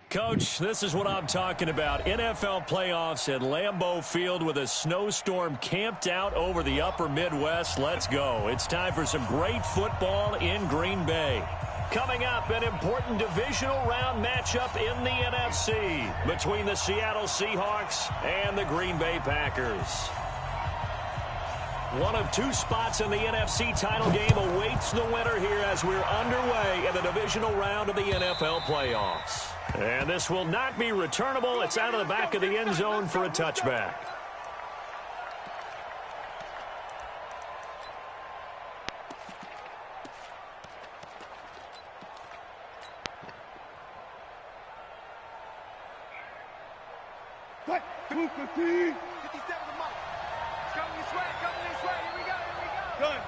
Coach, this is what I'm talking about. NFL playoffs at Lambeau Field with a snowstorm camped out over the upper Midwest. Let's go. It's time for some great football in Green Bay. Coming up, an important divisional round matchup in the NFC between the Seattle Seahawks and the Green Bay Packers. One of two spots in the NFC title game awaits the winner here as we're underway in the divisional round of the NFL playoffs. And this will not be returnable. It's out of the back of the end zone for a touchback. What? 250. 57 the mark. Coming this way, Here we go. Good.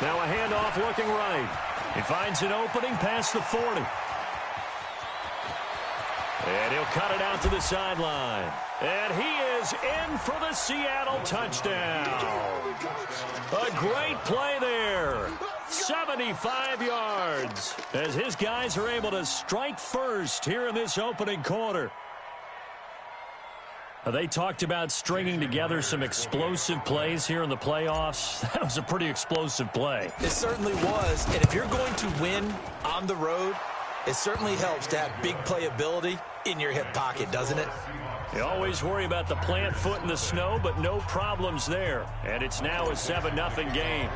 Now a handoff looking right. He finds an opening past the 40. And he'll cut it out to the sideline. And he is in for the Seattle touchdown. A great play there. 75 yards as his guys are able to strike first here in this opening quarter. They talked about stringing together some explosive plays here in the playoffs. That was a pretty explosive play. It certainly was. And if you're going to win on the road, it certainly helps to have big playability in your hip pocket, doesn't it? You always worry about the plant foot in the snow, but no problems there. And it's now a 7-0 game.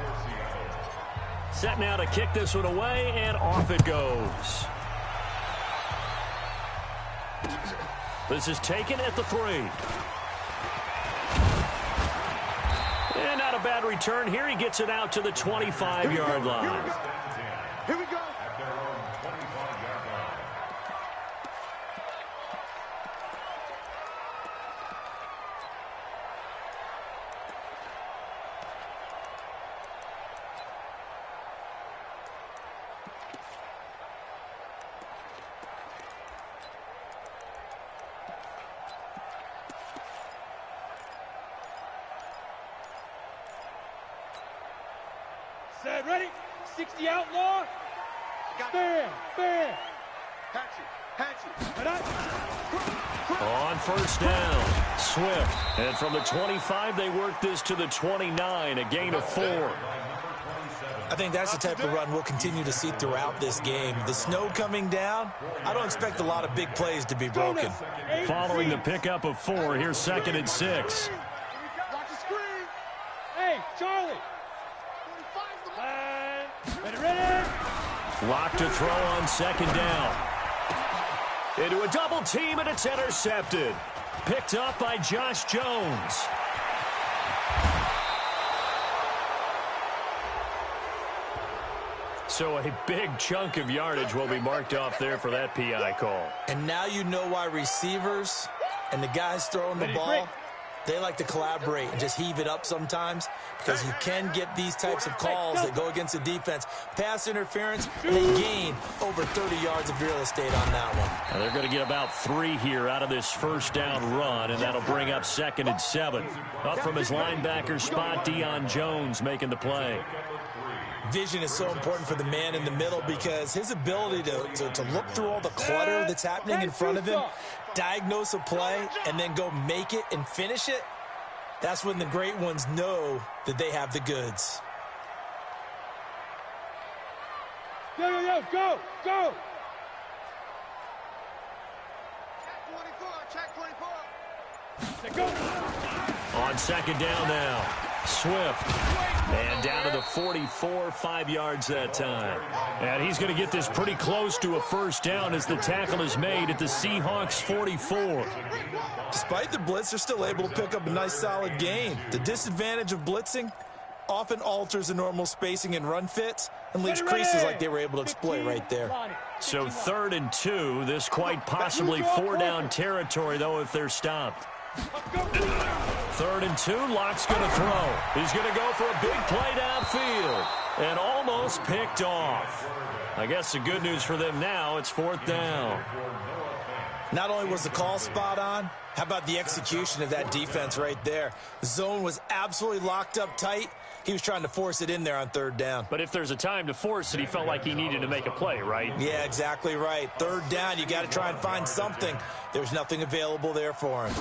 Set now to kick this one away, and off it goes. This is taken at the 3. And not a bad return here. He gets it out to the 25-yard line. Here we go. Set, ready? 60 outlaw. Bam. On first down, Swift. And from the 25, they work this to the 29, a gain of 4. I think that's the type of run we'll continue to see throughout this game. The snow coming down, I don't expect a lot of big plays to be broken. Following the pickup of 4, here's 2nd and 6. Watch the screen. Hey, Charlie. Ready? Locked to throw on 2nd down. Into a double team, and it's intercepted. Picked up by Josh Jones. So a big chunk of yardage will be marked off there for that PI call. And now you know why receivers and the guys throwing the ball, they like to collaborate and just heave it up sometimes, because you can get these types of calls that go against the defense. Pass interference, and they gain over 30 yards of real estate on that one. Now they're going to get about 3 here out of this first down run, and that'll bring up 2nd and 7. Up from his linebacker spot, Deion Jones making the play. Vision is so important for the man in the middle, because his ability to look through all the clutter that's happening in front of him, diagnose a play, and then go make it and finish it, that's when the great ones know that they have the goods. Go! Check 24. Go! On 2nd down now, Swift. And down to the 44, 5 yards that time. And he's going to get this pretty close to a first down as the tackle is made at the Seahawks 44. Despite the blitz, they're still able to pick up a nice solid gain. The disadvantage of blitzing often alters the normal spacing and run fits and leaves creases like they were able to exploit right there. So 3rd and 2, this quite possibly 4-down territory, though, if they're stopped. 3rd and 2, Locke's going to throw. He's going to go for a big play downfield and almost picked off. I guess the good news for them now, it's 4th down. Not only was the call spot on, how about the execution of that defense right there? The zone was absolutely locked up tight. He was trying to force it in there on third down. But if there's a time to force it, he felt like he needed to make a play, right? Yeah, exactly right. Third down, you got to try and find something. There's nothing available there for him.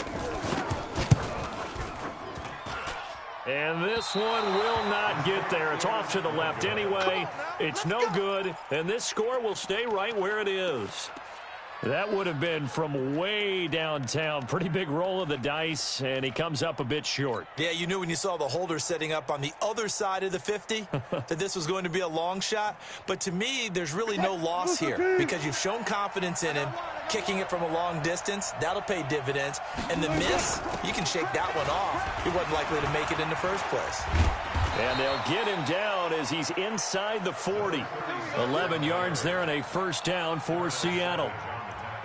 And this one will not get there. It's off to the left anyway. It's no good, and this score will stay right where it is. That would have been from way downtown. Pretty big roll of the dice, and he comes up a bit short. Yeah, you knew when you saw the holder setting up on the other side of the 50 that this was going to be a long shot. But to me, there's really no loss here because you've shown confidence in him. Kicking it from a long distance, that'll pay dividends. And the miss, you can shake that one off. He wasn't likely to make it in the first place. And they'll get him down as he's inside the 40. 11 yards there and a first down for Seattle.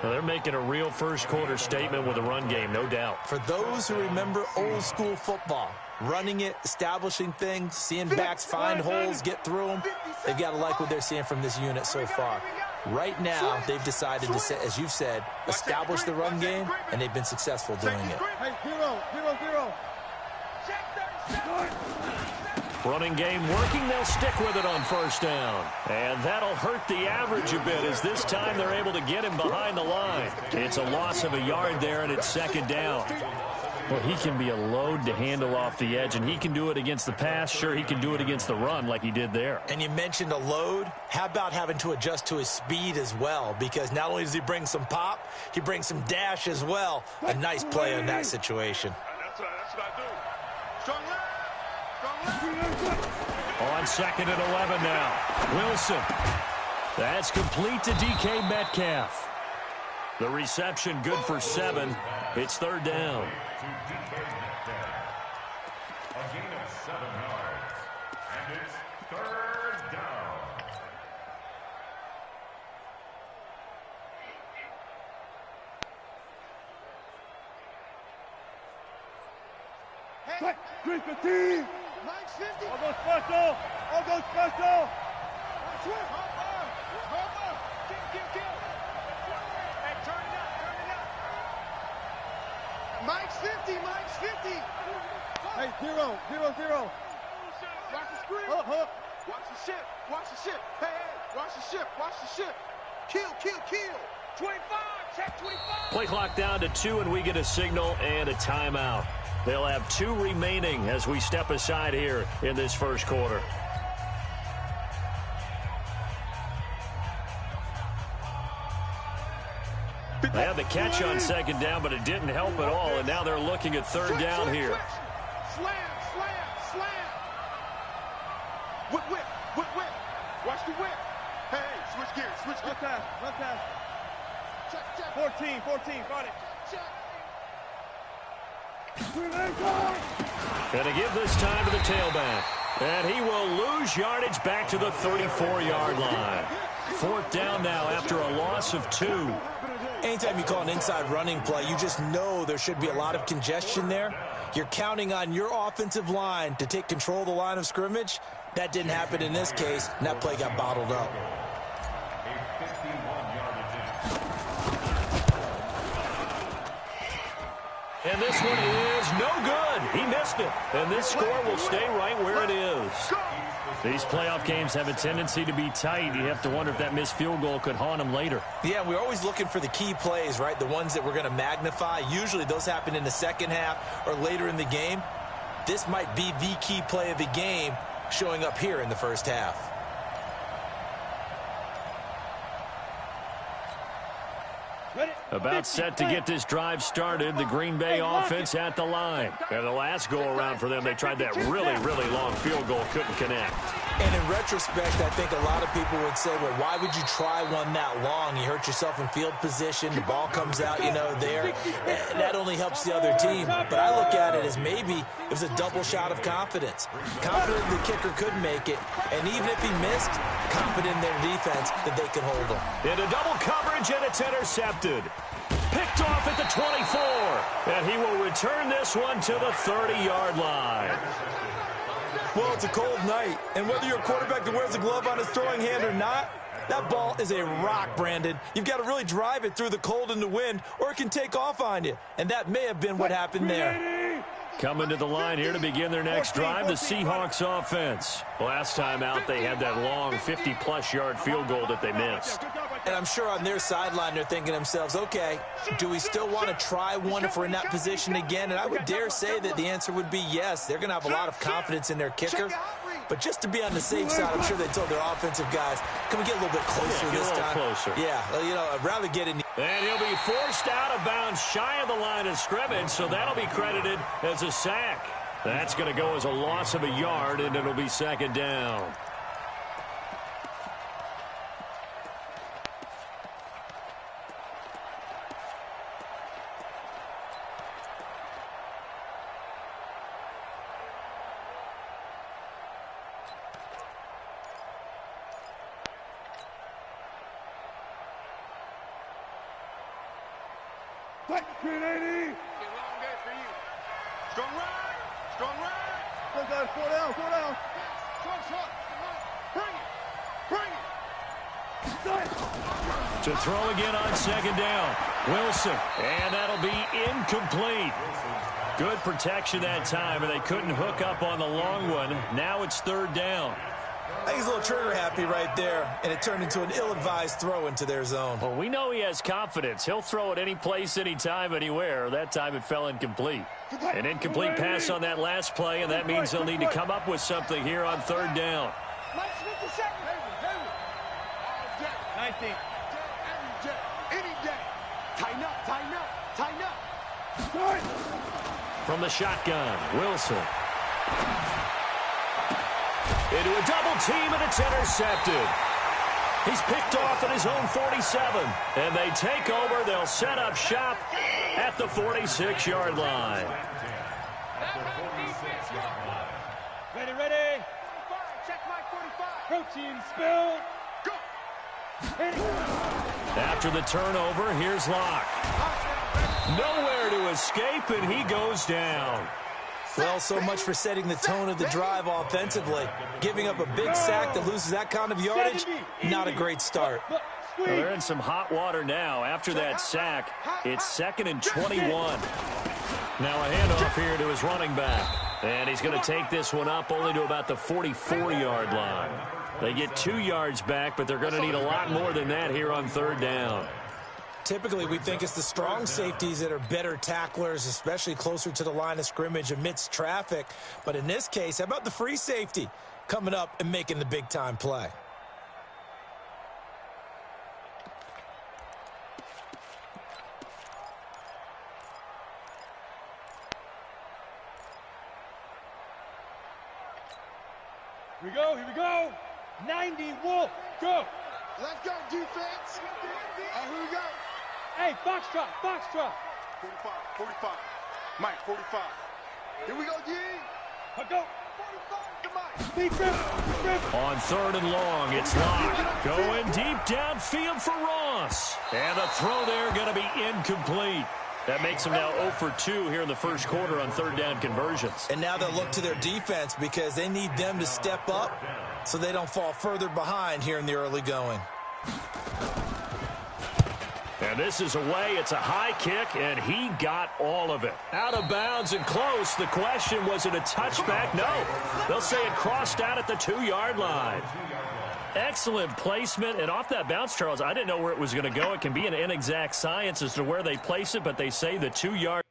Well, they're making a real first-quarter statement with a run game, no doubt. For those who remember old-school football, running it, establishing things, seeing backs find holes, get through them, they've got to like what they're seeing from this unit so far. Right now, they've decided to, as you've said, establish the run game, and they've been successful doing it. Hey, zero. Running game working, they'll stick with it on first down. And that'll hurt the average a bit as this time they're able to get him behind the line. It's a loss of a yard there, and it's second down. Well, he can be a load to handle off the edge, and he can do it against the pass. Sure, he can do it against the run like he did there. And you mentioned a load. How about having to adjust to his speed as well? Because not only does he bring some pop, he brings some dash as well. A nice play on that situation. That's what I do. Strong left. On second and 11 now. Wilson. That's complete to DK Metcalf. The reception good for 7. It's third down. A gain of 7 yards. And it's third down. Hey, 315. Mike 50. All go special. Hopper. Kill. Hey, turn it up. Mike's 50. Hey, 0. Watch the screen. Watch the ship. Hey, watch the ship. Kill. 25. Check 25. Play clock down to 2, and we get a signal and a timeout. They'll have 2 remaining as we step aside here in this first quarter. They had the catch on second down, but it didn't help at all, and now they're looking at third down here. Slam. Whip. Watch the whip. Hey, switch gears. One time. Check. 14. Got it. Check. Gonna give this time to the tailback. And he will lose yardage back to the 34-yard line. Fourth down now after a loss of 2. Anytime you call an inside running play, you just know there should be a lot of congestion there. You're counting on your offensive line to take control of the line of scrimmage. That didn't happen in this case, and that play got bottled up. And this one is no good. He missed it. And this score will stay right where it is. These playoff games have a tendency to be tight. You have to wonder if that missed field goal could haunt them later. Yeah, we're always looking for the key plays, right? The ones that we're going to magnify. Usually those happen in the second half or later in the game. This might be the key play of the game showing up here in the first half. About set to get this drive started. The Green Bay offense at the line. And the last go-around for them, they tried that really long field goal. Couldn't connect. And in retrospect, I think a lot of people would say, well, why would you try one that long? You hurt yourself in field position. The ball comes out, there. That only helps the other team. But I look at it as maybe it was a double shot of confidence. Confident the kicker could make it. And even if he missed, confident in their defense that they could hold him. Into double coverage, and it's intercepted. Picked off at the 24. And he will return this one to the 30-yard line. Well, it's a cold night, and whether you're a quarterback that wears a glove on his throwing hand or not, that ball is a rock, Brandon. You've got to really drive it through the cold and the wind, or it can take off on you. And that may have been what happened there. Coming to the line here to begin their next drive, the Seahawks offense. Last time out, they had that long 50-plus yard field goal that they missed. And I'm sure on their sideline they're thinking to themselves, okay, do we still want to try one if we're in that position again? And I would dare say that the answer would be yes. They're going to have a lot of confidence in their kicker. But just to be on the safe side, I'm sure they told their offensive guys, can we get a little bit closer this time? Closer. Yeah, you know, I'd rather get in. And he'll be forced out of bounds shy of the line of scrimmage, so that'll be credited as a sack. That's going to go as a loss of a yard, and it'll be second down. Strong day for you. Strong right. Strong right. Slow down, slow down, slow down. Short. Bring it. To throw again on second down. Wilson. And that'll be incomplete. Good protection that time, and they couldn't hook up on the long one. Now it's third down. I think he's a little trigger happy right there, and it turned into an ill-advised throw into their zone. Well, we know he has confidence. He'll throw it any place, anytime, anywhere. That time it fell incomplete. An incomplete pass on that last play, and that means they'll need to come up with something here on third down. 19. Any day. Tighten up. From the shotgun, Wilson. Into a double team, and it's intercepted. He's picked off at his own 47. And they take over. They'll set up shop at the 46-yard line. Ready. Check my 45. Protein spill. Go. After the turnover, here's Locke. Nowhere to escape, and he goes down. Well, so much for setting the tone of the drive offensively. Giving up a big sack that loses that kind of yardage, not a great start. Well, they're in some hot water now. After that sack, it's 2nd and 21. Now a handoff here to his running back. And he's going to take this one up only to about the 44-yard line. They get 2 yards back, but they're going to need a lot more than that here on third down. Typically, we think it's the strong safeties that are better tacklers, especially closer to the line of scrimmage amidst traffic. But in this case, how about the free safety coming up and making the big-time play? Here we go. 90, Wolf, go. Let's go, defense. Here we go. Hey, Foxtrot. 45. Mike, 45. Here we go, D. Go. 45 to Mike. On third and long, it's Locke. Going deep downfield for Ross. And the throw there going to be incomplete. That makes them now 0 for 2 here in the first quarter on third down conversions. And now they'll look to their defense because they need them to step up so they don't fall further behind here in the early going. And this is away. It's a high kick, and he got all of it. Out of bounds and close. The question, was it a touchback? No. They'll say it crossed out at the 2-yard line. Excellent placement, and off that bounce, Charles, I didn't know where it was going to go. It can be an inexact science as to where they place it, but they say the 2-yard.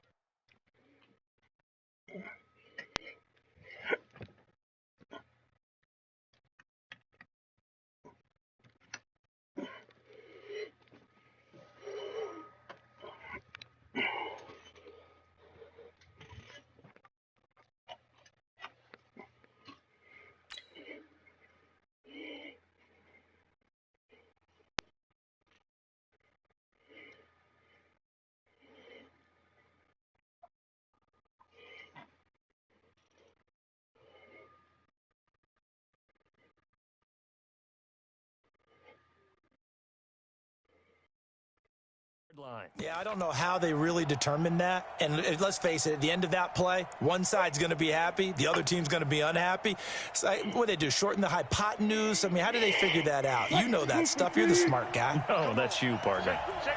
Line. Yeah, I don't know how they really determined that. And let's face it, at the end of that play, one side's going to be happy, the other team's going to be unhappy. So, what do they do, shorten the hypotenuse? I mean, how do they figure that out? You know that stuff. You're the smart guy. No, that's you, partner. Check.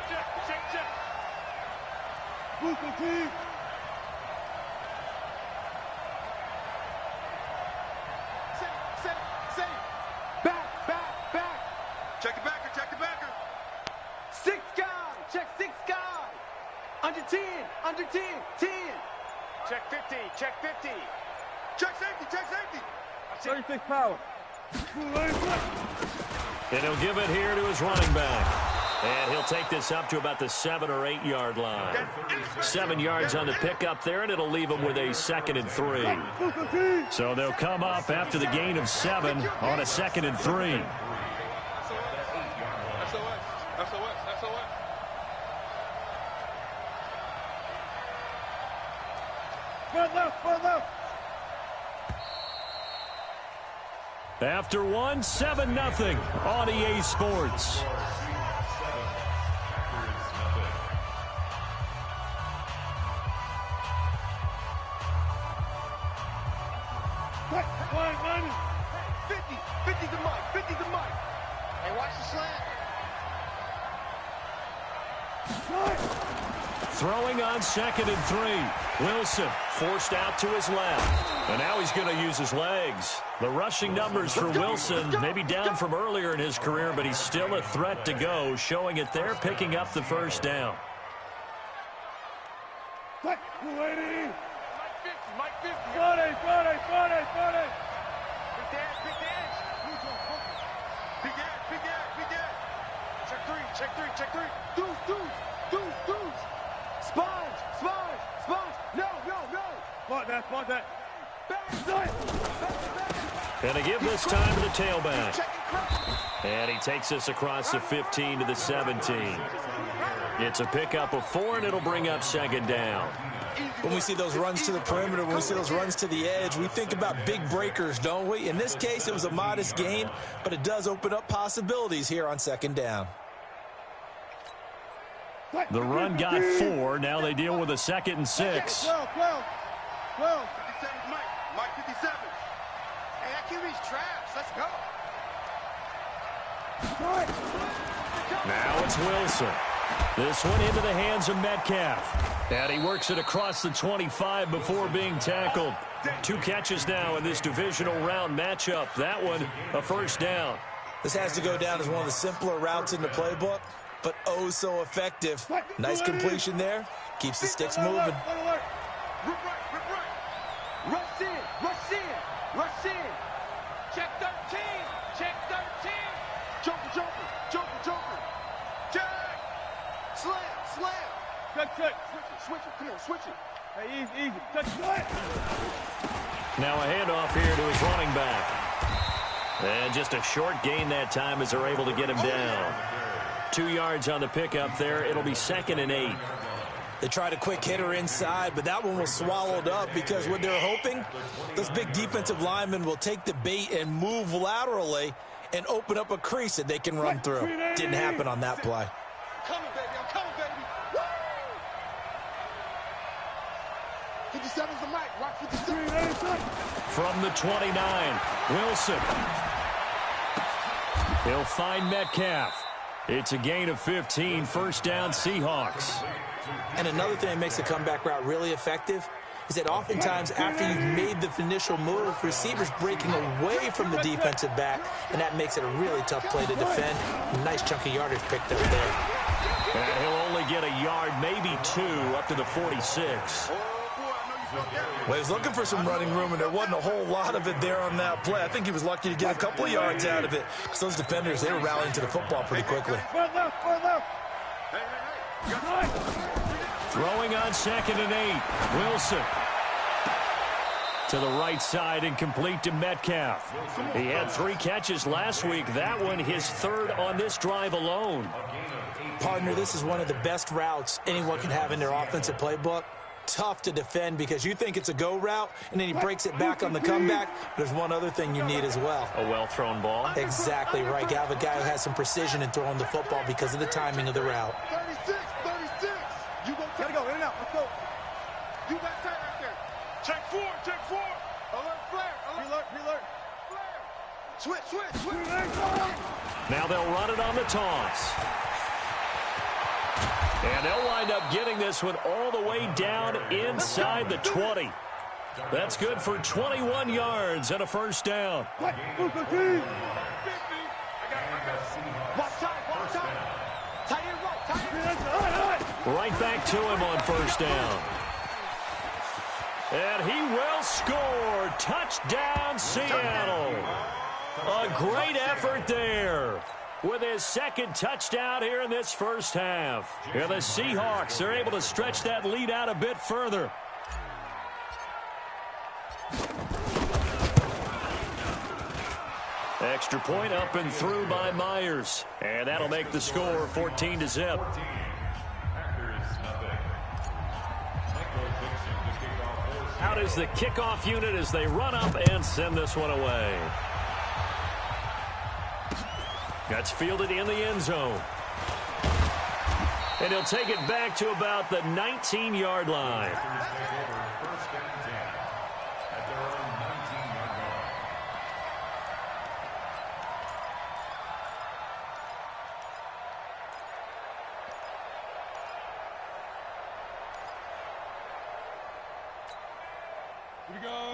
50. Check 50. Check safety. Check safety. 36 power. And he'll give it here to his running back. And he'll take this up to about the 7 or 8 yard line. 7 yards on the pickup there, and it'll leave him with a 2nd and 3. So they'll come up after the gain of 7 on a 2nd and 3. After 1, 7-0 on EA Sports. Throwing on 2nd and 3. Wilson forced out to his left. And now he's going to use his legs. The rushing numbers for Wilson may be down from earlier in his career, but he's still a threat to go, showing it there, picking up the first down. Mike 50. Mike 50. 40. Big dash. Big dash. Check 3. Dudes. Sponge. No. Spot that. And they give this time to the tailback. And he takes us across the 15 to the 17. It's a pickup of 4, and it'll bring up 2nd down. When we see those runs to the perimeter, when we see those runs to the edge, we think about big breakers, don't we? In this case, it was a modest gain, but it does open up possibilities here on 2nd down. The run got 4. Now they deal with a 2nd and 6. 12. 57's Mike 57. Hey, that QB's trash. Let's go. Now it's Wilson. This one into the hands of Metcalf. And he works it across the 25 before being tackled. 2 catches now in this divisional round matchup. That one, a first down. This has to go down as one of the simpler routes in the playbook, but oh so effective. Nice completion there. Keeps the sticks moving. Rush in. Check 13. Jumper. Check. Slam. Check. Switch it. Come on, switch it. Hey, easy. Check. Now a handoff here to his running back. And just a short gain that time as they're able to get him down. 2 yards on the pickup there. It'll be 2nd and 8. They tried a quick hitter inside, but that one was swallowed up because what they're hoping, those big defensive linemen will take the bait and move laterally and open up a crease that they can run through. Didn't happen on that play. I'm coming, baby. Woo! 57's the mic. Rock 57. From the 29, Wilson. He'll find Metcalf. It's a gain of 15, first down Seahawks. And another thing that makes the comeback route really effective is that oftentimes after you've made the initial move, receivers breaking away from the defensive back, and that makes it a really tough play to defend. Nice chunky yardage picked up there. And he'll only get a yard, maybe 2, up to the 46. Well, he was looking for some running room, and there wasn't a whole lot of it there on that play. I think he was lucky to get a couple of yards out of it, because those defenders, they were rallying to the football pretty quickly. Throwing on 2nd and 8. Wilson. To the right side and complete to Metcalf. He had 3 catches last week. That one his 3rd on this drive alone. Partner, this is one of the best routes anyone can have in their offensive playbook. Tough to defend because you think it's a go route, and then he breaks it back on the comeback. There's one other thing you need as well. A well-thrown ball. Exactly right. You have a guy who has some precision in throwing the football because of the timing of the route. 36. You gotta go in and out. Let's go. You got tight right there. Check 4. Alert flare. Alert. Flare. Switch. Now they'll run it on the toss. And they'll wind up getting this one all the way down inside the 20. That's good for 21 yards and a first down. Watch time. Tight end right. Right back to him on first down. And he will score. Touchdown, Seattle. A great effort there with his second touchdown here in this first half. And the Seahawks are able to stretch that lead out a bit further. Extra point up and through by Myers. And that'll make the score 14-0. Out is the kickoff unit as they run up and send this one away. That's fielded in the end zone. And he'll take it back to about the 19-yard line.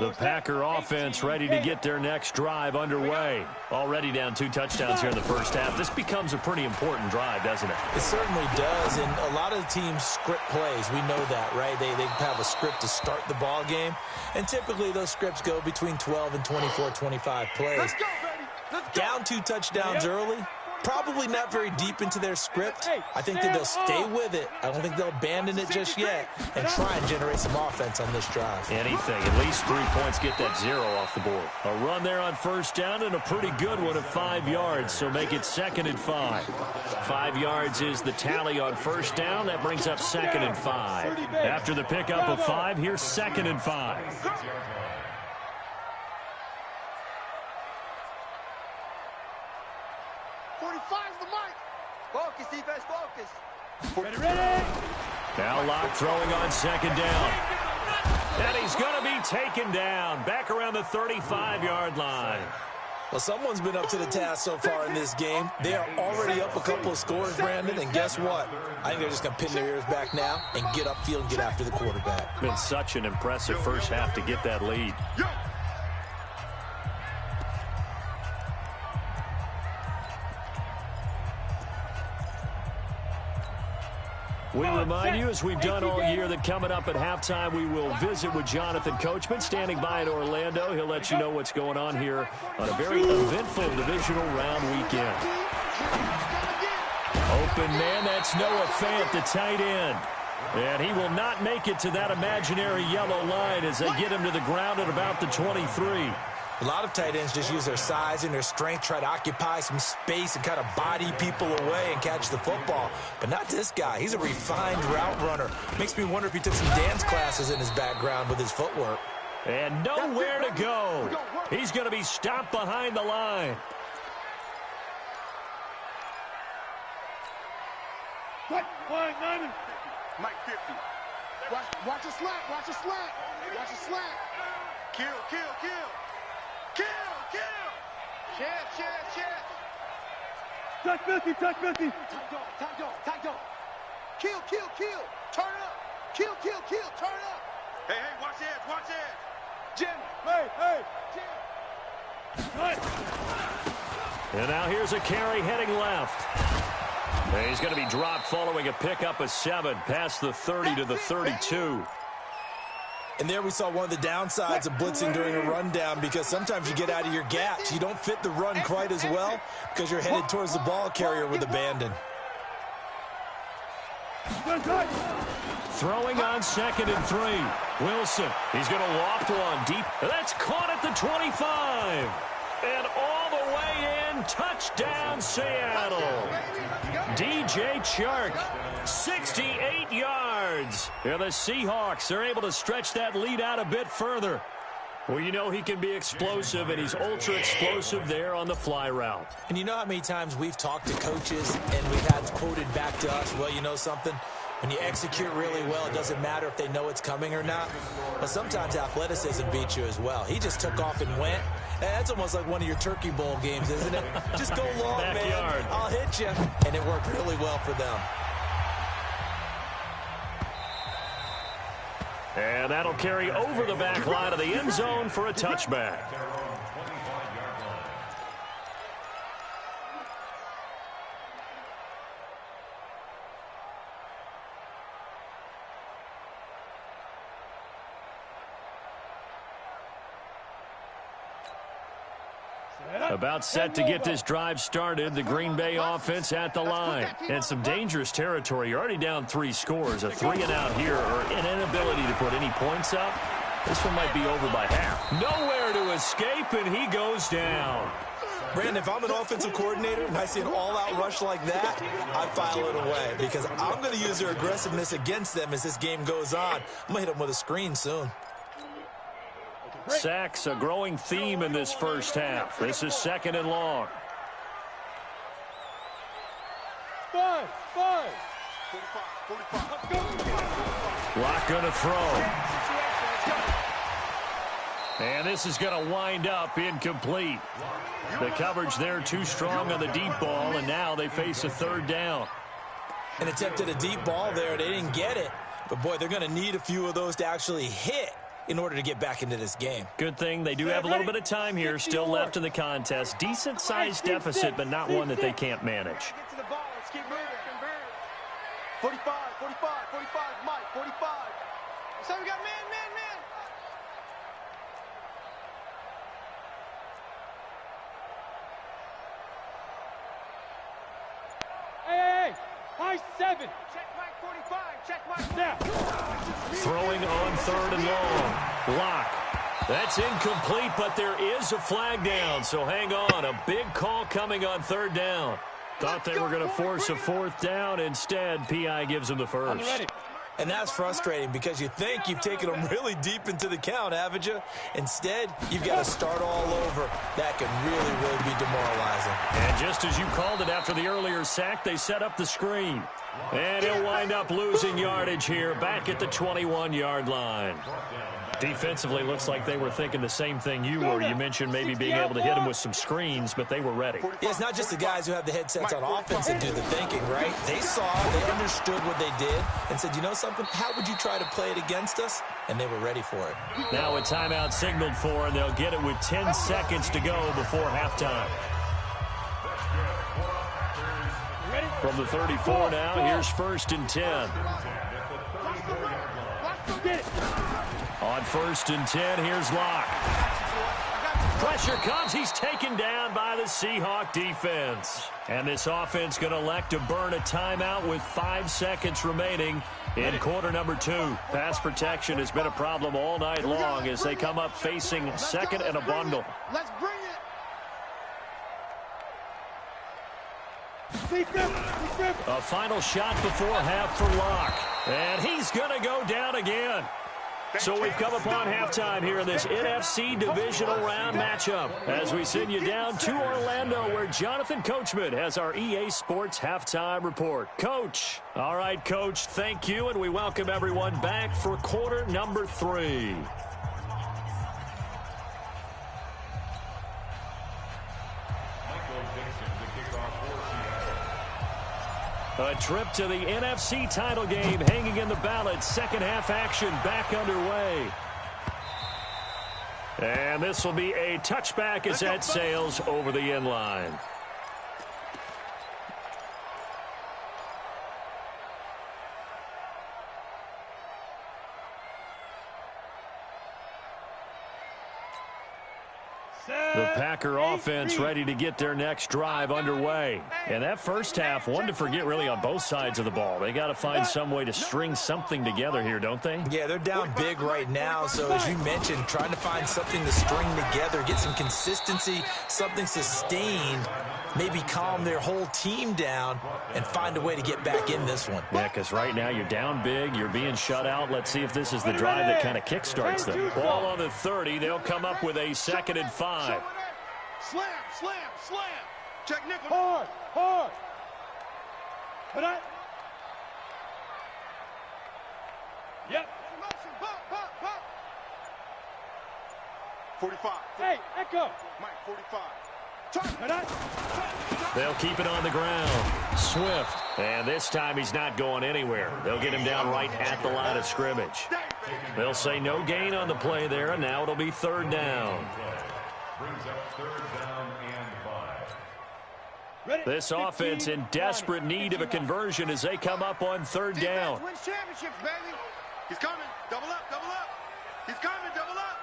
The Packer offense ready to get their next drive underway. Already down 2 touchdowns here in the first half. This becomes a pretty important drive, doesn't it? It certainly does, and a lot of teams script plays. We know that, right? They have a script to start the ball game, and typically those scripts go between 12 and 24, 25 plays. Let's go, baby. Let's go. Down 2 touchdowns early. Probably not very deep into their script. I think that they'll stay with it. I don't think they'll abandon it just yet and try and generate some offense on this drive. Anything. At least 3 points get that 0 off the board. A run there on first down and a pretty good one of 5 yards, so make it 2nd and 5. 5 yards is the tally on first down. That brings up 2nd and 5. After the pickup of 5, here's 2nd and 5. 45's the mic. Focus, defense, focus. Ready? Now Locke throwing on 2nd down. And he's going to be taken down. Back around the 35-yard line. Well, someone's been up to the task so far in this game. They are already up a couple of scores, Brandon, and guess what? I think they're just going to pin their ears back now and get upfield and get after the quarterback. Been such an impressive first half to get that lead. We remind you, as we've done all year, that coming up at halftime, we will visit with Jonathan Coachman, standing by in Orlando. He'll let you know what's going on here on a very eventful divisional round weekend. Open man, that's Noah Fant, the tight end. And he will not make it to that imaginary yellow line as they get him to the ground at about the 23. A lot of tight ends just use their size and their strength, try to occupy some space and kind of body people away and catch the football. But not this guy. He's a refined route runner. Makes me wonder if he took some dance classes in his background with his footwork. And nowhere to go. He's going to be stopped behind the line. What? Mike 50. Watch a slant. Watch a slant. Watch a slant. Kill, kill, kill. Kill, kill. Chance. Touch 50, touch 50. Tag dog. Kill. Turn up. Kill. Turn up. Hey, watch edge. Jim. Hey. Jim. Right. And now here's a carry heading left. And he's going to be dropped following a pickup of 7 past the 30 to the 32. And there we saw one of the downsides of blitzing during a rundown, because sometimes you get out of your gaps. You don't fit the run quite as well because you're headed towards the ball carrier with abandon. Throwing on 2nd and 3. Wilson, he's going to loft one deep. That's caught at the 25. And all the way in, touchdown Seattle. DJ Chark, 68 yards. And the Seahawks are able to stretch that lead out a bit further. Well, you know he can be explosive, and he's ultra explosive there on the fly route. And you know how many times we've talked to coaches and we've had quoted back to us, well, you know something? When you execute really well, it doesn't matter if they know it's coming or not. But sometimes athleticism beats you as well. He just took off and went. That's almost like one of your Turkey Bowl games, isn't it? Just go long, Backyard. man. I'll hit you. And it worked really well for them. And that'll carry over the back line of the end zone for a touchback. About set to get this drive started. The Green Bay offense at the line. And some dangerous territory. You're already down 3 scores. A 3-and-out here, or an inability to put any points up. This one might be over by half. Nowhere to escape, and he goes down. Brandon, if I'm an offensive coordinator and I see an all-out rush like that, I file it away because I'm going to use their aggressiveness against them as this game goes on. I'm going to hit them with a screen soon. Sacks, a growing theme in this first half. This is 2nd and long. 5. 45. Lock going to throw. And this is going to wind up incomplete. The coverage there too strong on the deep ball, and now they face a 3rd down. An attempt at a deep ball there. They didn't get it. But, boy, they're going to need a few of those to actually hit in order to get back into this game. Good thing they do have a little bit of time here still left in the contest. Decent-sized deficit, but not one that they can't manage. Get to the ball. Let's keep moving. 45, Mike, 45. So we got man. Hey, high 7. Check Mike 45. Check Mike. Now. Throwing on 3rd and long. Lock. That's incomplete, but there is a flag down, so hang on. A big call coming on 3rd down. Thought they were going to force a 4th down. Instead, P.I. gives them the first. And that's frustrating because you think you've taken them really deep into the count, haven't you? Instead, you've got to start all over. That can really be demoralizing. And just as you called it after the earlier sack, they set up the screen. And he'll wind up losing yardage here back at the 21-yard line. Defensively, looks like they were thinking the same thing you were. You mentioned maybe being able to hit them with some screens, but they were ready. Yeah, it's not just the guys who have the headsets on offense that do the thinking, right? They saw, they understood what they did, and said, you know something, how would you try to play it against us? And they were ready for it. Now a timeout signaled for, and they'll get it with 10 seconds to go before halftime. From the 34 now, here's 1st and 10. On 1st and 10, here's Locke. Pressure comes. He's taken down by the Seahawk defense. And this offense going to elect to burn a timeout with 5 seconds remaining in quarter number 2. Pass protection has been a problem all night long as they come up facing 2nd and a bundle. Let's bring it. A final shot before half for Locke. And he's going to go down again. So we've come upon halftime here in this NFC divisional round matchup as we send you down to Orlando where Jonathan Coachman has our EA Sports halftime report. Coach. All right, Coach, thank you, and we welcome everyone back for quarter number 3. A trip to the NFC title game hanging in the balance. Second half action back underway. And this will be a touchback as that sails over the end line. The Packer offense ready to get their next drive underway. And that first half, one to forget really on both sides of the ball. They got to find some way to string something together here, don't they? Yeah, they're down big right now. So as you mentioned, trying to find something to string together, get some consistency, something sustained, maybe calm their whole team down and find a way to get back in this one. Yeah, because right now you're down big, you're being shut out. Let's see if this is the drive that kind of kickstarts them. Ball on the 30. They'll come up with a 2nd and 5. Slam. Check nickel. Hard. Put it. Yep. 45. Hey, Echo. Mike, 45. They'll keep it on the ground. Swift. And this time he's not going anywhere. They'll get him down right at the line of scrimmage. They'll say no gain on the play there, and now it'll be 3rd down. Brings up 3rd down and 5. This offense in desperate need of a conversion as they come up on 3rd down. Wins championships, baby. He's coming. Double up. He's coming. Double up.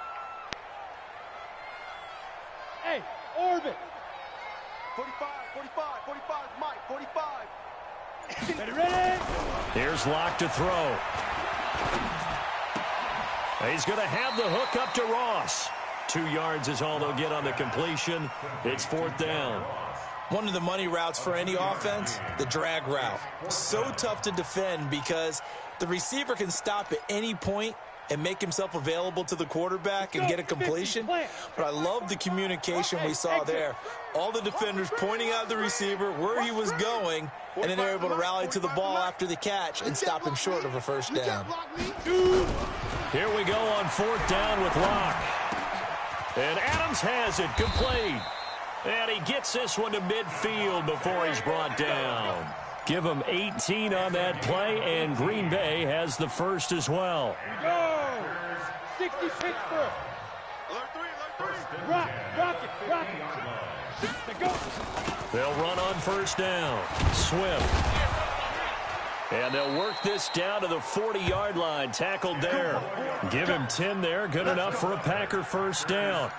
Hey, Orbit. 45, 45, Mike, 45. Ready? Here's Locke to throw. He's going to have the hook up to Ross. 2 yards is all they'll get on the completion. It's 4th down. One of the money routes for any offense, the drag route. So tough to defend because the receiver can stop at any point and make himself available to the quarterback and get a completion. But I love the communication we saw there. All the defenders pointing out the receiver, where he was going, and then they're able to rally to the ball after the catch and stop him short of a first down. Here we go on 4th down with Locke. And Adams has it, complete. And he gets this one to midfield before he's brought down. Give him 18 on that play, and Green Bay has the first as well. Go. 60 Pittsburgh. Alert 3. Rock it. To go. They'll run on 1st down. Swift. And they'll work this down to the 40-yard line. Tackled there. Give him 10 there. Good enough for a Packer first down.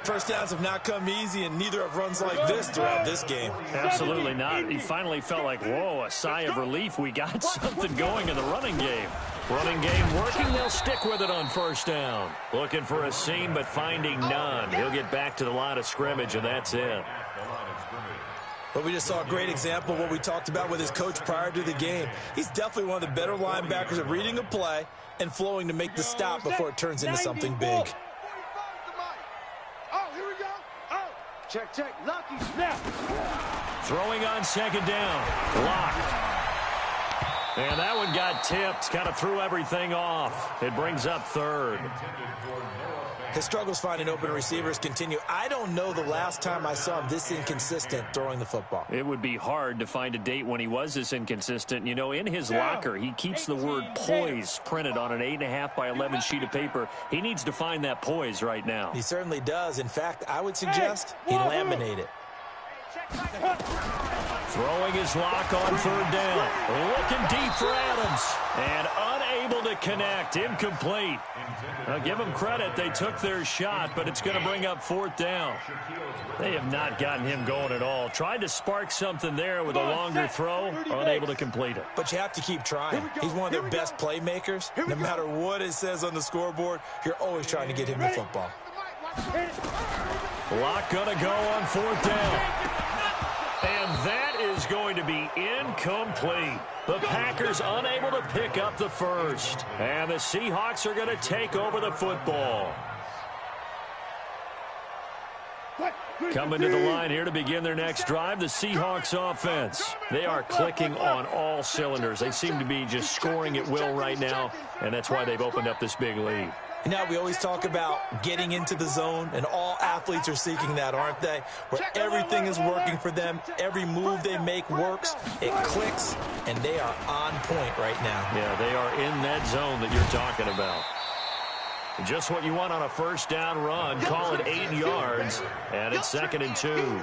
First downs have not come easy, and neither have runs like this throughout this game. Absolutely not. He finally felt like, whoa, a sigh of relief. We got something going in the running game. Running game working. They'll stick with it on 1st down. Looking for a seam, but finding none. He'll get back to the line of scrimmage, and that's it. But we just saw a great example of what we talked about with his coach prior to the game. He's definitely one of the better linebackers at reading a play and flowing to make the stop before it turns into something big. Oh, here we go. Oh. Check. Lucky. Snap. Throwing on 2nd down. Locked. And that one got tipped. Kind of threw everything off. It brings up 3rd. His struggles finding open receivers continue. I don't know the last time I saw him this inconsistent throwing the football. It would be hard to find a date when he was this inconsistent. You know, in his locker, he keeps the word poise printed on an 8.5 by 11 sheet of paper. He needs to find that poise right now. He certainly does. In fact, I would suggest he laminate it. Throwing his lock on 3rd down. Looking deep for Adams. And unable to connect. Incomplete. Now, give them credit. They took their shot, but it's going to bring up 4th down. They have not gotten him going at all. Tried to spark something there with a longer throw. Unable to complete it. But you have to keep trying. He's one of their best playmakers. No matter what it says on the scoreboard, you're always trying to get him the football. Lock going to go on 4th down. And that is going to be incomplete. The Packers unable to pick up the first. And the Seahawks are going to take over the football. Coming to the line here to begin their next drive, the Seahawks offense. They are clicking on all cylinders. They seem to be just scoring at will right now, and that's why they've opened up this big lead. Now, we always talk about getting into the zone, and all athletes are seeking that, aren't they? Where everything is working for them, every move they make works, it clicks, and they are on point right now. Yeah, they are in that zone that you're talking about. Just what you want on a 1st down run. Call it 8 yards, and it's 2nd and 2.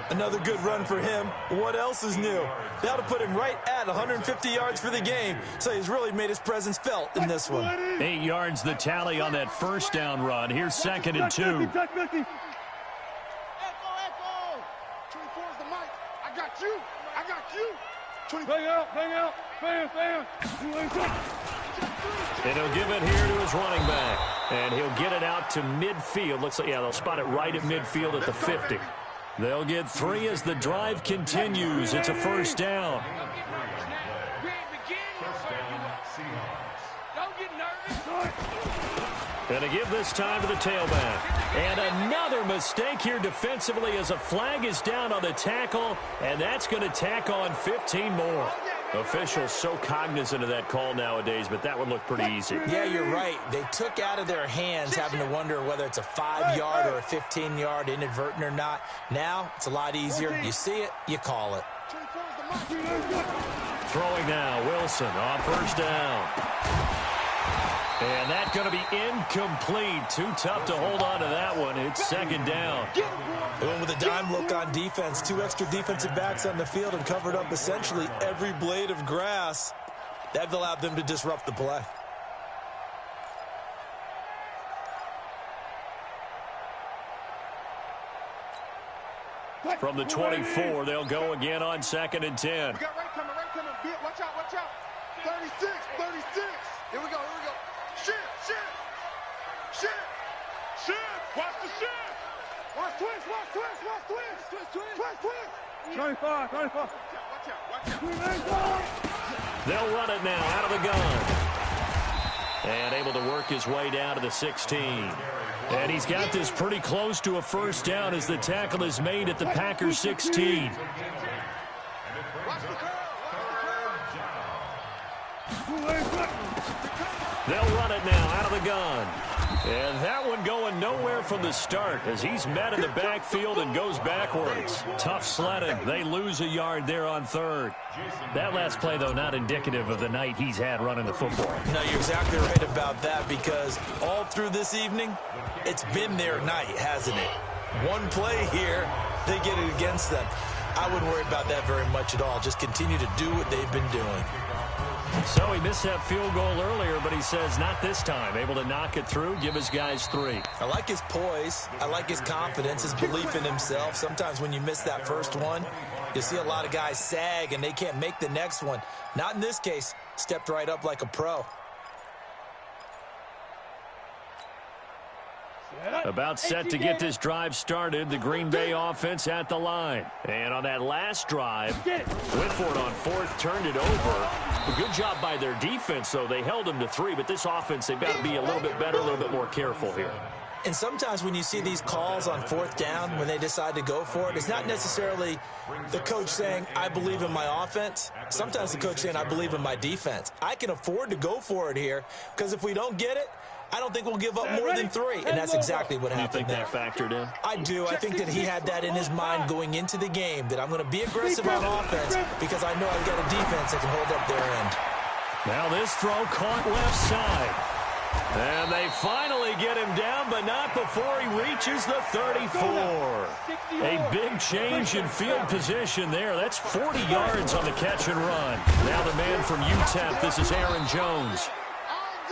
Another good run for him. What else is new? That'll put him right at 150 yards for the game, so he's really made his presence felt in this one. 8 yards the tally on that 1st down run. Here's 2nd and 2. Echo. 24 is the mic. I got you. Bang out. Bam. And he'll give it here to his running back. And he'll get it out to midfield. Looks like, yeah, they'll spot it right at midfield at the 50. They'll get 3 as the drive continues. It's a 1st down. And to give this time to the tailback. And another mistake here defensively as a flag is down on the tackle, and that's going to tack on 15 more. Officials so cognizant of that call nowadays, but that would look pretty easy. Yeah, you're right. They took out of their hands having to wonder whether it's a 5-yard or a 15-yard inadvertent or not. Now, it's a lot easier. You see it, you call it. Throwing now, Wilson on 1st down. And that's going to be incomplete. Too tough to hold on to that one. It's 2nd down. They went with a dime look on defense. 2 extra defensive backs on the field and covered up essentially every blade of grass. That allowed them to disrupt the play. From the 24, they'll go again on 2nd and 10. We got right coming. Watch out, watch out. 36. Here we go. Shift. Watch the shift. Watch twist. 25. Watch out. They'll run it now out of the gun. And able to work his way down to the 16. And he's got this pretty close to a first down as the tackle is made at the Packers 16. They'll run it now out of the gun. And that one going nowhere from the start as he's met in the backfield and goes backwards. Tough sledding. They lose a yard there on 3rd. That last play, though, not indicative of the night he's had running the football. No, you're exactly right about that because all through this evening, it's been their night, hasn't it? One play here, they get it against them. I wouldn't worry about that very much at all. Just continue to do what they've been doing. So he missed that field goal earlier, but he says not this time. Able to knock it through, give his guys 3. I like his poise. I like his confidence, his belief in himself. Sometimes when you miss that first one, you see a lot of guys sag and they can't make the next one. Not in this case. Stepped right up like a pro. About set to get this drive started. The Green Bay offense at the line. And on that last drive, Whitford on 4th turned it over. A good job by their defense, though. They held them to 3, but this offense, they've got to be a little bit better, a little bit more careful here. And sometimes when you see these calls on 4th down, when they decide to go for it, it's not necessarily the coach saying, I believe in my offense. Sometimes the coach saying, I believe in my defense. I can afford to go for it here because if we don't get it, I don't think we'll give up more than 3, and that's exactly what happened there. You think that factored in? I do. I think that he had that in his mind going into the game, that I'm going to be aggressive on offense because I know I've got a defense that can hold up their end. Now this throw caught left side. And they finally get him down, but not before he reaches the 34. A big change in field position there. That's 40 yards on the catch and run. Now the man from UTEP, this is Aaron Jones.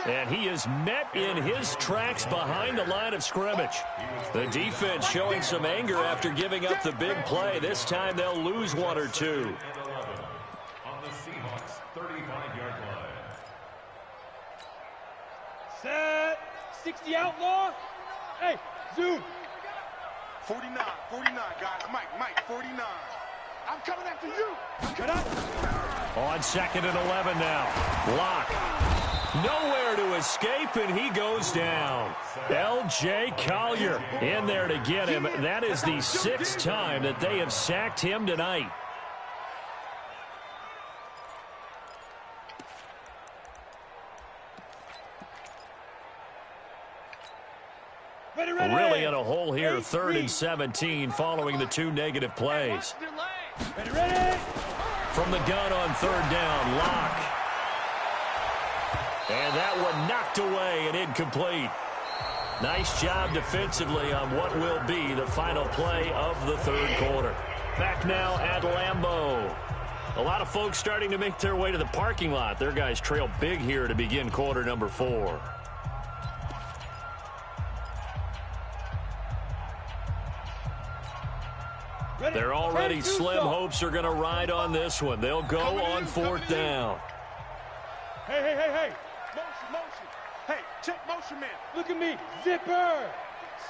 And he is met in his tracks behind the line of scrimmage. The defense showing some anger after giving up the big play. This time they'll lose 1 or 2. On the Seahawks 35-yard line. Set. 60 outlaw. Hey, zoom. 49, guys. Mike, 49. I'm coming after you. Get up. On 2nd and 11 now. Lock. Nowhere to escape, and he goes down. L.J. Collier in there to get him. That is the 6th time that they have sacked him tonight. Really in a hole here, 3rd and 17 following the 2 negative plays. Ready. From the gun on 3rd down, Lock. And that one knocked away and incomplete. Nice job defensively on what will be the final play of the 3rd quarter. Back now at Lambeau. A lot of folks starting to make their way to the parking lot. Their guys trail big here to begin quarter number 4. They're already slim hopes are going to ride on this one. They'll go on 4th down. Hey. Motion. Hey, check motion, man. Look at me. Zipper.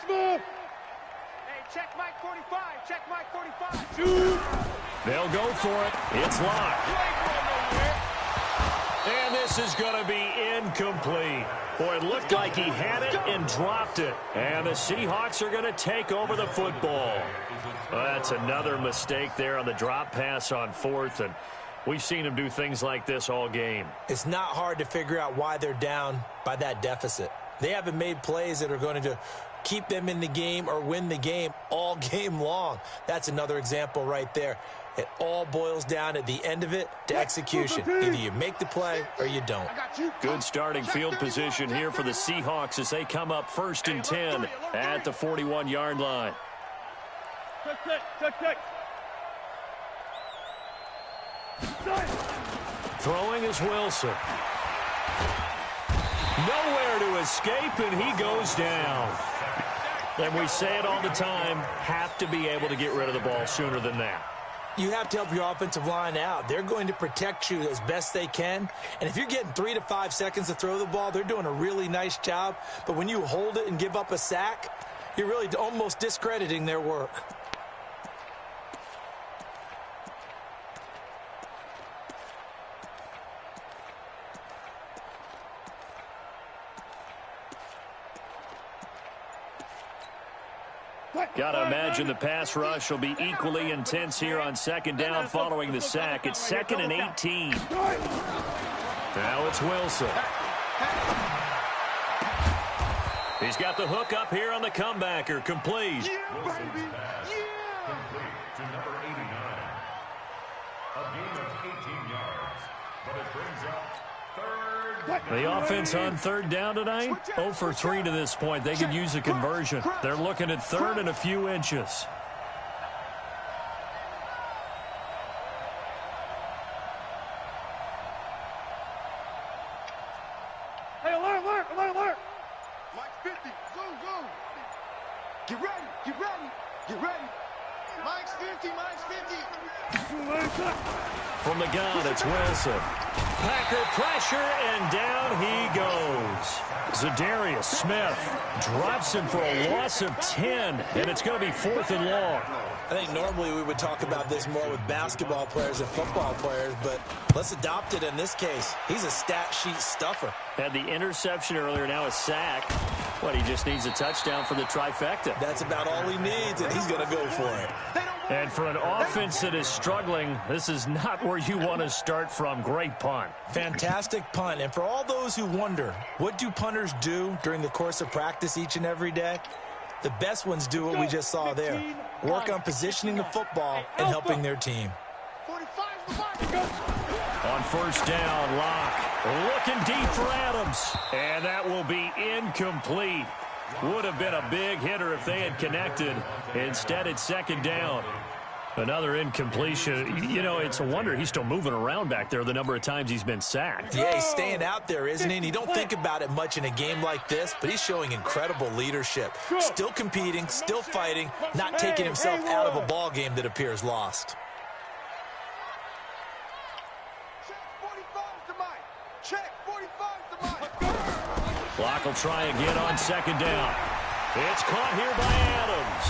Smooth. Hey, check Mike 45. Check Mike 45. Shoot. They'll go for it. It's locked. And this is going to be incomplete. Boy, it looked like he had it and dropped it. And the Seahawks are going to take over the football. Well, that's another mistake there on the drop pass on 4th, and we've seen him do things like this all game. It's not hard to figure out why they're down by that deficit. They haven't made plays that are going to keep them in the game or win the game all game long. That's another example right there. It all boils down at the end of it to execution. Either you make the play or you don't. Good starting field position here for the Seahawks as they come up 1st and 10 at the 41-yard line. Check. Throwing is Wilson. Nowhere to escape, and he goes down. And we say it all the time, have to be able to get rid of the ball sooner than that. You have to help your offensive line out. They're going to protect you as best they can. And if you're getting 3 to 5 seconds to throw the ball, they're doing a really nice job. But when you hold it and give up a sack, you're really almost discrediting their work. Got to imagine the pass rush will be equally intense here on second down following the sack. It's 2nd and 18. Now it's Wilson. He's got the hook up here on the comebacker. Complete. Wilson's pass complete to number 89. A gain of 18 yards, but it brings up third. The offense on third down tonight, 0 for 3 to this point. They could use a conversion. They're looking at third and a few inches. Hey, alert. Mike 50. Go. Get ready. Mike's 50. From the gun, it's Wilson. Packer pressure, and down he goes. Zadarius Smith drops him for a loss of 10, and it's going to be 4th and long. I think normally we would talk about this more with basketball players and football players, but let's adopt it in this case. He's a stat sheet stuffer. Had the interception earlier, now a sack. But he just needs a touchdown for the trifecta. That's about all he needs, and he's going to go for it. And for an offense that is struggling, this is not where you want to start from. Great punt. Fantastic punt. And for all those who wonder, what do punters do during the course of practice each and every day? The best ones do what we just saw there. Work on positioning the football and helping their team. On first down, Locke looking deep for Adams. And that will be incomplete. Would have been a big hitter if they had connected. Instead, it's second down. Another incompletion. You know, it's a wonder he's still moving around back there the number of times he's been sacked. Yeah, he's staying out there, isn't he? And you don't think about it much in a game like this, but he's showing incredible leadership. Still competing, still fighting, not taking himself out of a ball game that appears lost. Check 45 to Mike. Locke will try again on second down. It's caught here by Adams.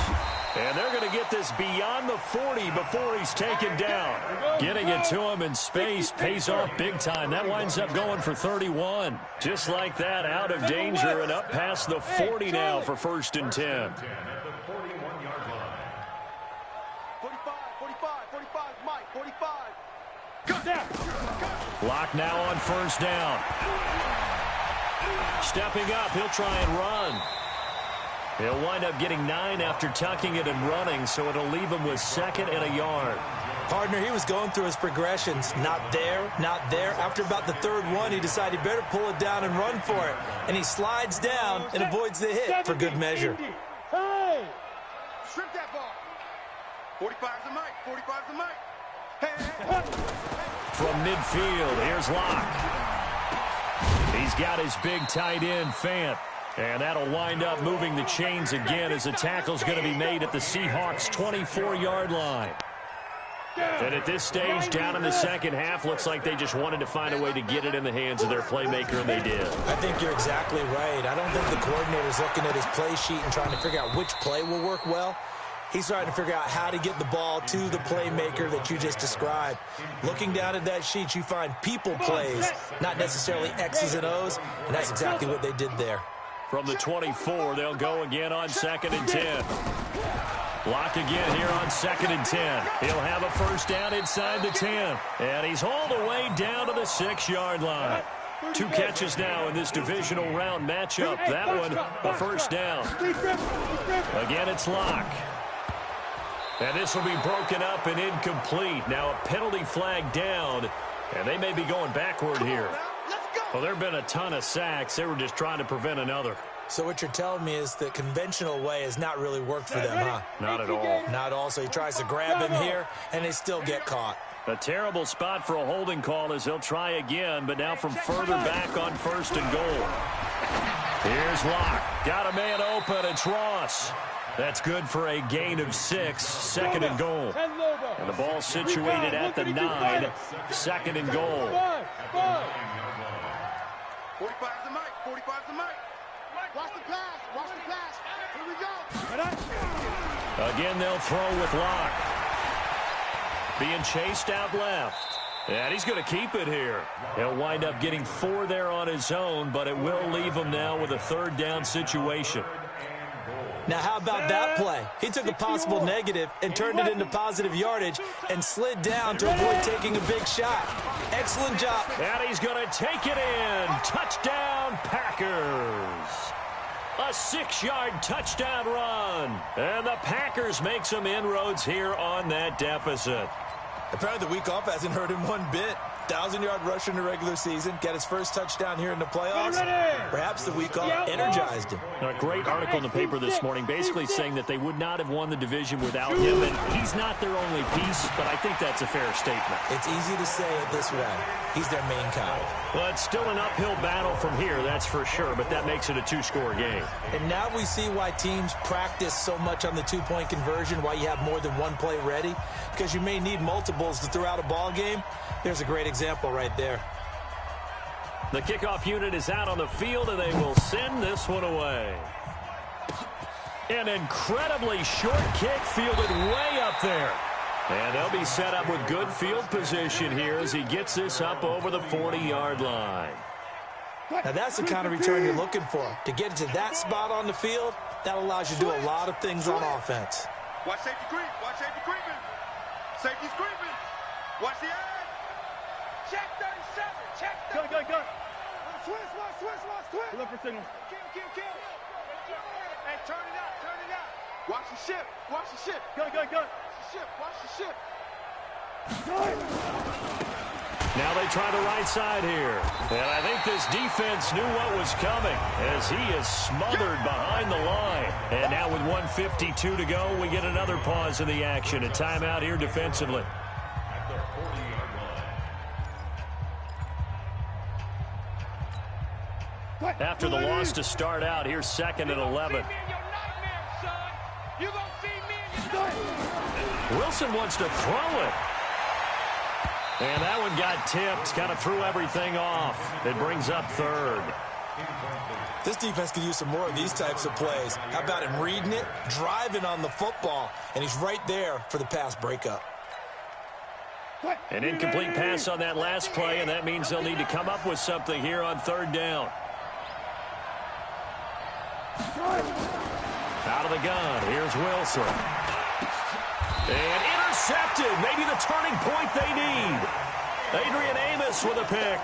And they're going to get this beyond the 40 before he's taken down. Getting it to him in space pays off big time. That winds up going for 31. Just like that, out of danger and up past the 40 now for 1st and 10. At the 41-yard line. 45, Mike, 45. Locke now on first down. Stepping up, he'll try and run. He'll wind up getting 9 after tucking it and running, so it'll leave him with 2nd and a yard. Partner, he was going through his progressions. Not there, not there. After about the 3rd one, he decided he better pull it down and run for it. And he slides down and avoids the hit for good measure. Hey! Strip that ball. 45 to Mike, 45 to Mike. Hey. From midfield, here's Locke. He's got his big tight end, Fant. And that'll wind up moving the chains again as the tackle's going to be made at the Seahawks' 24-yard line. And at this stage, down in the second half, looks like they just wanted to find a way to get it in the hands of their playmaker, and they did. I think you're exactly right. I don't think the coordinator's looking at his play sheet and trying to figure out which play will work well. He's trying to figure out how to get the ball to the playmaker that you just described. Looking down at that sheet, you find people plays, not necessarily X's and O's, and that's exactly what they did there. From the 24, they'll go again on 2nd and 10. Locke again here on 2nd and 10. He'll have a first down inside the 10. And he's hauled away down to the 6-yard line. 2 catches now in this divisional round matchup. That one, a first down. Again, it's Locke. And this will be broken up and incomplete. Now a penalty flag down, and they may be going backward here. Well, there have been a ton of sacks. They were just trying to prevent another. So what you're telling me is the conventional way has not really worked for them, huh? Not at all. Not at all. So he tries to grab him here, and they still get caught. A terrible spot for a holding call as he'll try again, but now from further back on 1st and goal. Here's Locke. Got a man open. It's Ross. That's good for a gain of 6. Second and goal. And the ball situated at the 9. Second and goal. 45's the mic. 45's the mic. Watch the pass. Watch the pass. Here we go. Again, they'll throw with Locke. Being chased out left. And he's going to keep it here. He'll wind up getting 4 there on his own, but it will leave him now with a third down situation. Now, how about that play? He took a possible negative and turned it into positive yardage and slid down to avoid taking a big shot. Excellent job. And he's going to take it in. Touchdown, Packers. A 6-yard touchdown run. And the Packers make some inroads here on that deficit. Apparently the week off hasn't hurt him one bit. 1,000-yard rush in the regular season. Got his first touchdown here in the playoffs. Perhaps the week off energized him. A great article in the paper this morning basically saying that they would not have won the division without him. And he's not their only piece, but I think that's a fair statement. It's easy to say it this way. He's their main guy. Well, it's still an uphill battle from here, that's for sure, but that makes it a 2-score game. And now we see why teams practice so much on the 2-point conversion, why you have more than one play ready, because you may need multiples to throw out a ball game. There's a great example right there. The kickoff unit is out on the field, and they will send this one away. An incredibly short kick fielded way up there. And they'll be set up with good field position here as he gets this up over the 40-yard line. Now that's the kind of return you're looking for. To get to that spot on the field, that allows you to do a lot of things on offense. Watch safety creep. Watch safety creeping. Safety's creeping. Watch the edge. Check 37. Check 37. Go. Switch. Look for signal. Kill. Hey, turn it out. Watch the ship. Go. Watch the ship. Now they try the right side here. And I think this defense knew what was coming as he is smothered behind the line. And now with 1:52 to go, we get another pause in the action. A timeout here defensively. After the loss to start out, here's 2nd and 11. Wilson wants to throw it. And that one got tipped, kind of threw everything off. It brings up 3rd. This defense could use some more of these types of plays. How about him reading it, driving on the football, and he's right there for the pass breakup. An incomplete pass on that last play, and that means they'll need to come up with something here on 3rd down. Out of the gun, here's Wilson. And intercepted, maybe the turning point they need. Adrian Amos with a pick.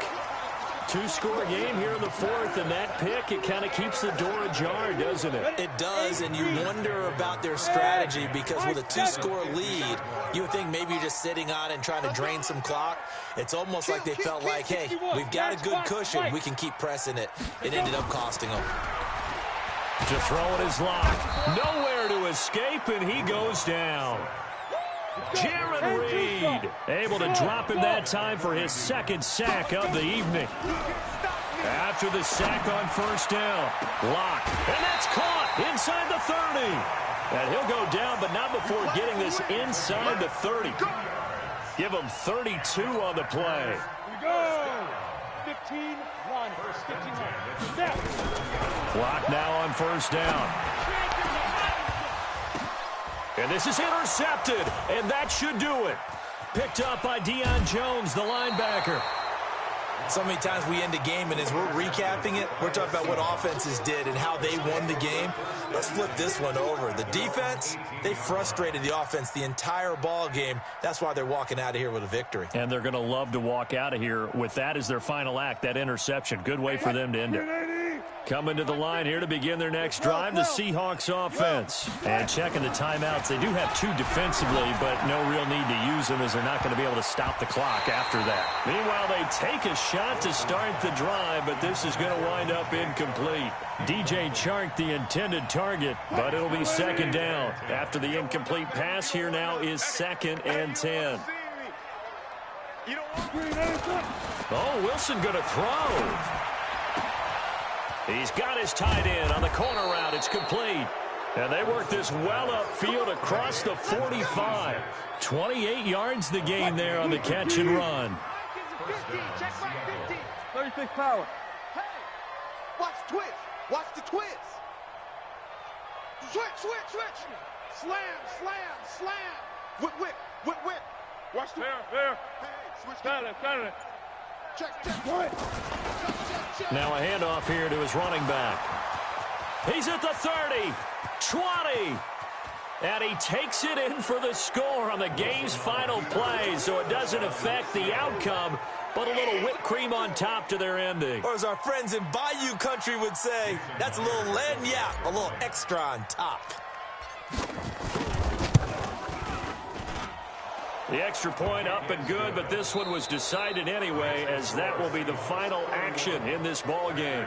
2-score game here in the 4th, and that pick, it kind of keeps the door ajar, doesn't it? It does, and you wonder about their strategy because with a 2-score lead, you would think maybe you're just sitting on it and trying to drain some clock. It's almost like they felt like, hey, we've got a good cushion. We can keep pressing it. It ended up costing them. To throw it is Locke. Nowhere to escape, and he goes down. Jaron Reed able to drop him that time for his 2nd sack of the evening. After the sack on 1st down, Locke, and that's caught inside the 30. And he'll go down, but not before getting this inside the 30. Give him 32 on the play. Go! 15-1. Locke now on 1st down. And this is intercepted, and that should do it. Picked up by Deion Jones, the linebacker. So many times we end a game, and as we're recapping it, we're talking about what offenses did and how they won the game. Let's flip this one over. The defense, they frustrated the offense the entire ball game. That's why they're walking out of here with a victory. And they're going to love to walk out of here with that as their final act, that interception. Good way for them to end it. Coming to the line here to begin their next drive, the Seahawks offense. And checking the timeouts, they do have 2 defensively, but no real need to use them as they're not going to be able to stop the clock after that. Meanwhile, they take a shot to start the drive, but this is going to wind up incomplete. DJ Chark, the intended target, but it'll be 2nd down. After the incomplete pass, here now is 2nd and 10. Oh, Wilson going to throw. He's got his tight end on the corner route. It's complete. And they work this well upfield across the 45. 28 yards the gain there on the catch and run. 36 power. Hey, watch the twist. Watch the twist. Switch, switch, switch. Slam, slam, slam. Whip, whip, whip, whip. Watch the... There. Hey, switch. Got it. Check, check. Check. Now a handoff here to his running back. He's at the 30, 20. And he takes it in for the score on the game's final play, so it doesn't affect the outcome, but a little whipped cream on top to their ending. Or as our friends in Bayou Country would say, that's a little lagniappe, a little extra on top. The extra point up and good, but this one was decided anyway, as that will be the final action in this ball game.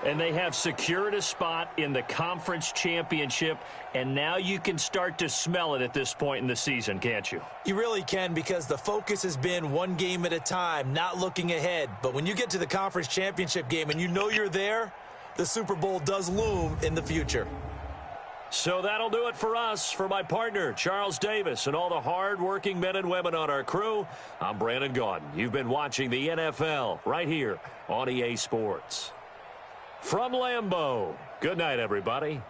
And they have secured a spot in the conference championship, and now you can start to smell it at this point in the season, can't you? You really can, because the focus has been one game at a time, not looking ahead. But when you get to the conference championship game and you know you're there, the Super Bowl does loom in the future. So that'll do it for us. For my partner, Charles Davis, and all the hard-working men and women on our crew, I'm Brandon Gaudin. You've been watching the NFL right here on EA Sports. From Lambeau, good night, everybody.